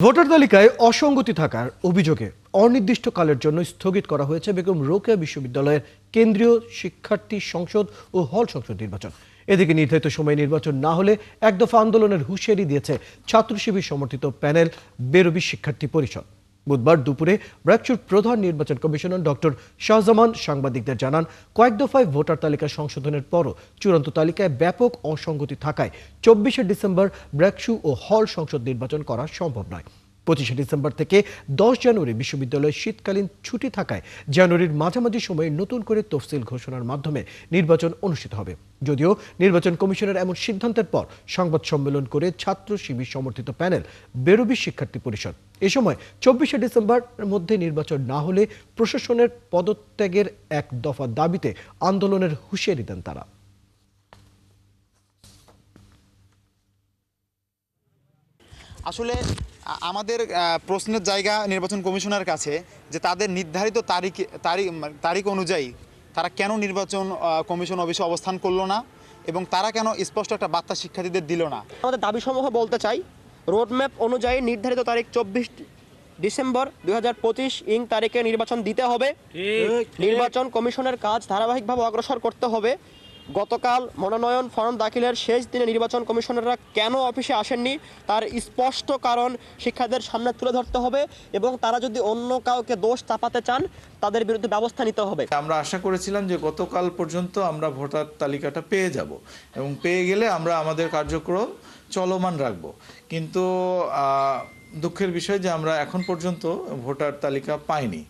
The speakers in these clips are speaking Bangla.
ভোটার তালিকায় অসঙ্গতি থাকার অভিযোগে অনির্দিষ্টকালের জন্য স্থগিত করা হয়েছে বেগম রোকেয়া বিশ্ববিদ্যালয়ের কেন্দ্রীয় শিক্ষার্থী সংসদ ও হল সংসদ নির্বাচন। এদিকে নির্ধারিত সময়ে নির্বাচন না হলে এক দফা আন্দোলনের হুঁশিয়ারি দিয়েছে ছাত্র শিবির সমর্থিত প্যানেল বেরোবি শিক্ষার্থী পরিষদ। বুধবার দুপুরে ব্র্যাকচুর প্রধান নির্বাচন কমিশনার ডক্টর শাহজামান সাংবাদিকদের জানান, কয়েক দফায় ভোটার তালিকা সংশোধনের পরও চূড়ান্ত তালিকায় ব্যাপক অসঙ্গতি থাকায় 24শে ডিসেম্বর ব্র্যাকচু ও হল সংসদ নির্বাচন করা সম্ভব নয়। 25শে ডিসেম্বর থেকে 10 জানুয়ারি বিশ্ববিদ্যালয়ে শীতকালীন ছুটি থাকায় জানুয়ারির মাঝামাঝি সময়ে নতুন করে তফসিল ঘোষণার মাধ্যমে নির্বাচন অনুষ্ঠিত হবে। যদিও নির্বাচন কমিশনের এমন সিদ্ধান্তের পর সংবাদ সম্মেলন করে ছাত্র শিবির সমর্থিত প্যানেল বেরোবি শিক্ষার্থী পরিষদ এ সময় 24শে ডিসেম্বরের মধ্যে নির্বাচন না হলে প্রশাসনের পদত্যাগের এক দফা দাবিতে আন্দোলনের হুঁশিয়ারি দেন তারা। আসলে আমাদের প্রশ্নের জায়গা নির্বাচন কমিশনের কাছে যে তাদের নির্ধারিত তারিখ অনুযায়ী তারা কেন নির্বাচন কমিশন অফিসে অবস্থান করলো না এবং তারা কেন স্পষ্ট একটা বার্তা শিক্ষার্থীদের দিল না। আমাদের দাবিসমূহ বলতে চাই, রোডম্যাপ অনুযায়ী নির্ধারিত তারিখ 24 ডিসেম্বর 2025 তারিখে নির্বাচন দিতে হবে। নির্বাচন কমিশনের কাজ ধারাবাহিকভাবে অগ্রসর করতে হবে। গতকাল মনোনয়ন ফর্ম দাখিলের শেষ দিনে নির্বাচন কমিশনাররা কেন অফিসে আসেননি তার স্পষ্ট কারণ শিক্ষার্থীদের সামনে তুলে ধরতে হবে এবং তারা যদি অন্য কাউকে দোষ চাপাতে চান তাদের বিরুদ্ধে ব্যবস্থা নিতে হবে। আমরা আশা করেছিলাম যে গতকাল পর্যন্ত আমরা ভোটার তালিকাটা পেয়ে যাব এবং পেয়ে গেলে আমরা আমাদের কার্যক্রম চলমান রাখব, কিন্তু দুঃখের বিষয় যে আমরা এখন পর্যন্ত ভোটার তালিকা পাইনি।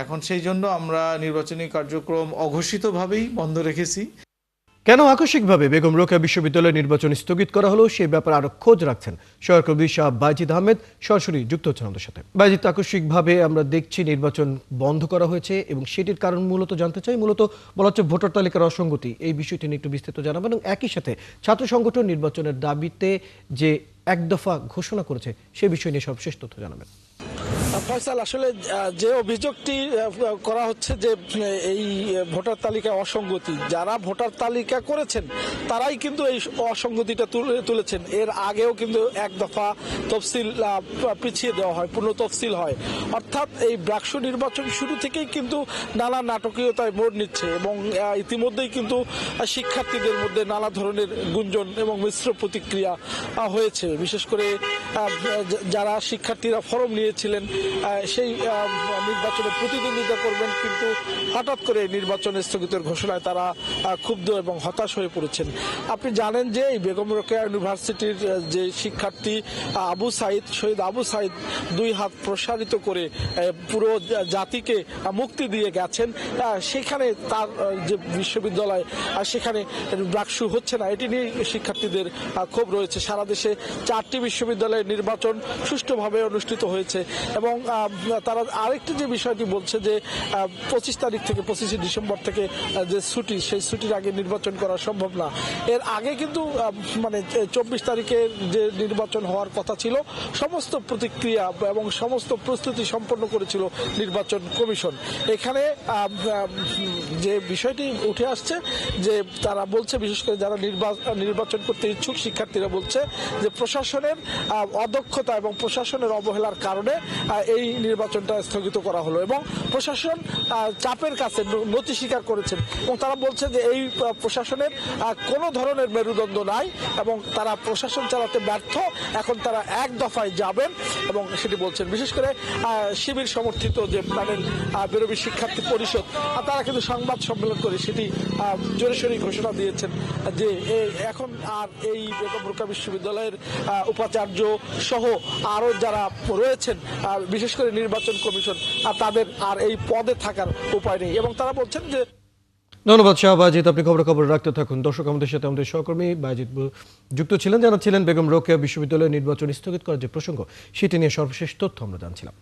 এখন সেই জন্য আমরা নির্বাচনী কার্যক্রম অঘোষিতভাবেই বন্ধ রেখেছি। কেন আকস্মিকভাবে বেগম রোকেয়া বিশ্ববিদ্যালয়ের নির্বাচন স্থগিত করা হলো সেই ব্যাপারে আরো খোঁজ রাখছেন সহকর্মী শাহ বাইজিদ আহমেদ। সরাসরি যুক্ত হচ্ছেন আমাদের সাথে। বাইজিদ, আকস্মিকভাবে আমরা দেখছি নির্বাচন বন্ধ করা হয়েছে এবং সেটির কারণ মূলত জানতে চাই। মূলত বলা হচ্ছে ভোটার তালিকার অসঙ্গতি, এই বিষয়টি নিয়ে একটু বিস্তারিত জানাবেন এবং একই সাথে ছাত্র সংগঠন নির্বাচনের দাবিতে যে এক দফা ঘোষণা করেছে সে বিষয় নিয়ে সর্বশেষ তথ্য জানাবেন। ফয়সাল, আসলে যে অভিযোগটি করা হচ্ছে যে এই ভোটার তালিকায় অসঙ্গতি, যারা ভোটার তালিকা করেছেন তারাই কিন্তু এই অসঙ্গতিটা তুলেছেন। এর আগেও কিন্তু এক দফা তফসিল পিছিয়ে দেওয়া হয়, পূর্ণ তফসিল হয়। অর্থাৎ এই ব্র্যাকসু নির্বাচন শুরু থেকেই কিন্তু নানা নাটকীয়তায় মোড় নিচ্ছে এবং ইতিমধ্যেই কিন্তু শিক্ষার্থীদের মধ্যে নানা ধরনের গুঞ্জন এবং মিশ্র প্রতিক্রিয়া হয়েছে। বিশেষ করে যারা শিক্ষার্থীরা ফরম নিয়েছিলেন সেই নির্বাচনে প্রতিদ্বন্দ্বিতা করবেন, কিন্তু হঠাৎ করে নির্বাচন স্থগিতের ঘোষণায় তারা ক্ষুব্ধ এবং হতাশ হয়ে পড়েছেন। আপনি জানেন যে এই বেগম রোকেয়া ইউনিভার্সিটির যে শিক্ষার্থী আবু সাইদ, শহীদ আবু সাইদ 2 হাত প্রসারিত করে পুরো জাতিকে মুক্তি দিয়ে গেছেন। সেখানে তার যে বিশ্ববিদ্যালয় সেখানে ব্র্যাকসু হচ্ছে না, এটি নিয়ে শিক্ষার্থীদের ক্ষোভ রয়েছে। সারা দেশে 4টি বিশ্ববিদ্যালয়ের নির্বাচন সুষ্ঠুভাবে অনুষ্ঠিত হয়েছে এবং তারা আরেকটি যে বিষয়টি বলছে যে 25 তারিখ থেকে 25শে ডিসেম্বর থেকে যে ছুটি, সেই ছুটির আগে নির্বাচন করা সম্ভব না। এর আগে কিন্তু মানে 24 তারিখে যে নির্বাচন হওয়ার কথা ছিল সমস্ত প্রতিক্রিয়া এবং সমস্ত প্রস্তুতি সম্পন্ন করেছিল নির্বাচন কমিশন। এখানে যে বিষয়টি উঠে আসছে যে তারা বলছে, বিশেষ করে যারা নির্বাচন করতে ইচ্ছুক শিক্ষার্থীরা বলছে যে প্রশাসনের অদক্ষতা এবং প্রশাসনের অবহেলার কারণে এই নির্বাচনটা স্থগিত করা হলো এবং প্রশাসন চাপের কাছে নতি স্বীকার করেছেন এবং তারা বলছে যে এই প্রশাসনের কোনো ধরনের মেরুদণ্ড নাই এবং তারা প্রশাসন চালাতে ব্যর্থ। এখন তারা এক দফায় যাবেন এবং সেটি বলছেন। বিশেষ করে শিবির সমর্থিত যে প্যানেল বেরোবি শিক্ষার্থী পরিষদ, তারা কিন্তু সংবাদ সম্মেলন করে সেটি জোরেশোরে ঘোষণা দিয়েছেন যে এখন আর এই বেগম রোকেয়া বিশ্ববিদ্যালয়ের উপাচার্য সহ আরও যারা রয়েছেন বিশেষ করে নির্বাচন কমিশন তাদের আর এই পদে থাকার উপায় নেই এবং তারা বলছেন যে। ধন্যবাদ শাহ বাইজিদ, আপনি খবর রাখতে থাকুন। দর্শক, আমাদের সাথে আমাদের সহকর্মী বাইজিদ যুক্ত ছিলেন, জানাচ্ছিলেন বেগম রোকেয়া বিশ্ববিদ্যালয়ের নির্বাচন স্থগিত করার যে প্রসঙ্গ সেটি নিয়ে সর্বশেষ তথ্য আমরা জানছিলাম।